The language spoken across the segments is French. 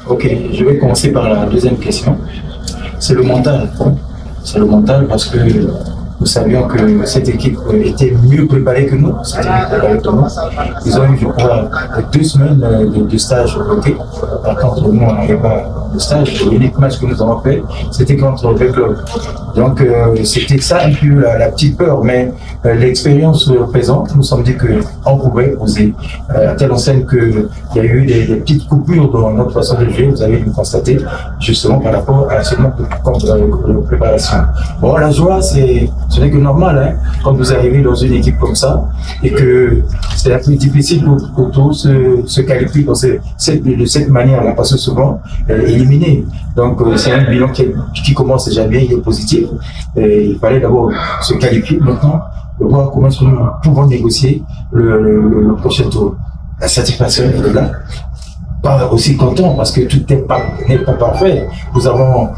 Ok, je vais commencer par la deuxième question. C'est le mental. C'est le mental parce que nous savions que cette équipe était mieux préparée que nous. Ils ont eu, je crois, 2 semaines de stage bloqué. Par contre, nous, on n'avait pas de stage. L'unique match que nous avons fait, c'était contre le club. Donc, c'était ça un peu la petite peur. Mais l'expérience présente, nous sommes dit qu'on pouvait poser à telle enseigne qu'il y a eu des petites coupures dans notre façon de jouer. Vous avez dû constater, justement, par rapport à ce manque de préparation. Bon, la joie, ce n'est que normal, hein, quand vous arrivez dans une équipe comme ça et que c'est un peu difficile pour tous se qualifier de cette manière-là, parce que souvent, éliminé. Donc, c'est un bilan qui commence déjà bien, il est positif. Et il fallait d'abord se qualifier maintenant, de voir comment est-ce que nous pouvons négocier le prochain tour. La satisfaction est là. Pas aussi content parce que tout n'est pas parfait. Nous avons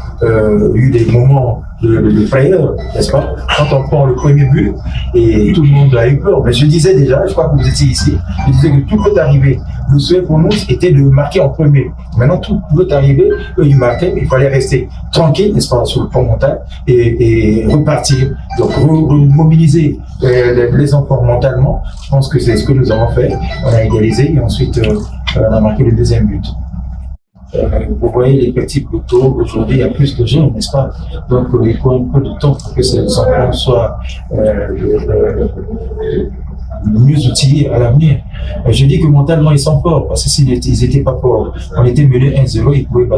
eu des moments de frayeur, n'est-ce pas? Quand on prend le premier but et tout le monde a eu peur. Mais je disais déjà, je crois que vous étiez ici, je disais que tout peut arriver. Le souhait pour nous était de marquer en premier. Maintenant, tout peut arriver, eux ils marquaient, mais il fallait rester tranquille, n'est-ce pas, sur le plan mental et repartir. Donc, mobiliser les enfants mentalement, je pense que c'est ce que nous avons fait. On a égalisé et ensuite on a marqué le deuxième but. Vous voyez les petits poteaux, aujourd'hui il y a plus de jeunes, n'est-ce pas? Donc il faut un peu de temps pour que ces enfants soient mieux outillés à l'avenir. Je dis que mentalement ils sont forts, parce que s'ils n'étaient pas forts, on était mené 1-0, ils pouvaient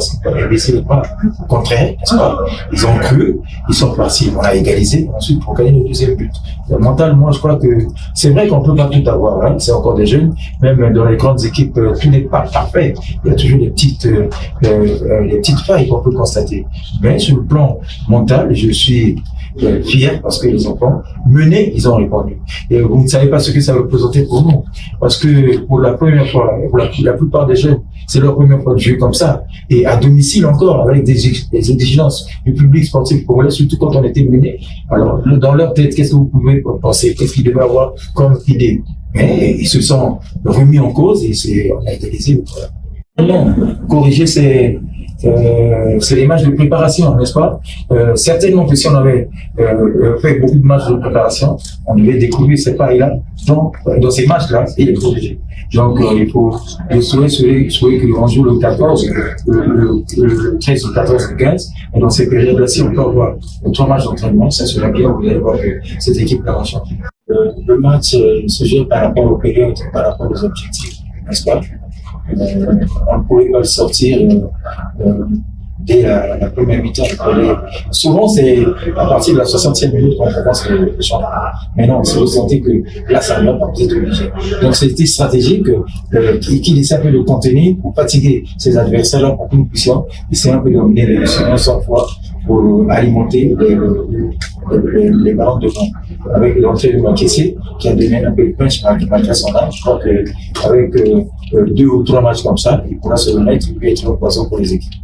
baisser les bras. Au contraire, n'est-ce pas? Ils ont cru, ils sont partis, on a égalisé, ensuite pour gagner le deuxième but. Mentalement, je crois que c'est vrai qu'on ne peut pas tout avoir, hein. C'est encore des jeunes, même dans les grandes équipes, tout n'est pas parfait. Il y a toujours des petites failles qu'on peut constater. Mais sur le plan mental, je suis fier parce que les enfants menés, ils ont répondu. Et vous ne savez pas ce que ça représentait pour nous. Parce que pour la première fois, pour la plupart des jeunes, c'est leur première fois de jouer comme ça. Et à domicile encore, avec des exigences du public sportif congolais, surtout quand on était menés. Alors, dans leur tête, qu'est-ce que vous pouvez penser? Qu'est-ce qu'ils devaient avoir comme idée? Mais ils se sont remis en cause et on a égalisé. Non, corriger, c'est les matchs de préparation, n'est-ce pas? Certainement que si on avait fait beaucoup de matchs de préparation, on devait découvrir ces failles-là. Donc, dans ces matchs-là, il est corrigé. Donc, il faut le souhait qu'on joue le 14, le 13, le 14, le 15. Et dans ces périodes-là, si on peut avoir 3 matchs d'entraînement, ça serait bien, vous allez voir que cette équipe-là va changer. Le match se joue par rapport aux périodes, par rapport aux objectifs, n'est-ce pas? On ne pouvait pas le sortir dès la première mi-temps. Souvent, c'est à partir de la 60e minute qu'on commence le championnat. Mais non, c'est ressenti que là, ça va pas, vous êtes obligé. Donc, c'était stratégique qui essaie un peu de contenir pour fatiguer ses adversaires pour que nous puissions essayer un peu de mener les secondes 100 fois pour alimenter les ballons devant. Avec l'entrée de Makessé, qui a donné un peu de punch malgré son âge, je crois qu'avec 2 ou 3 matchs comme ça, il pourra se remettre et être un poison pour les équipes.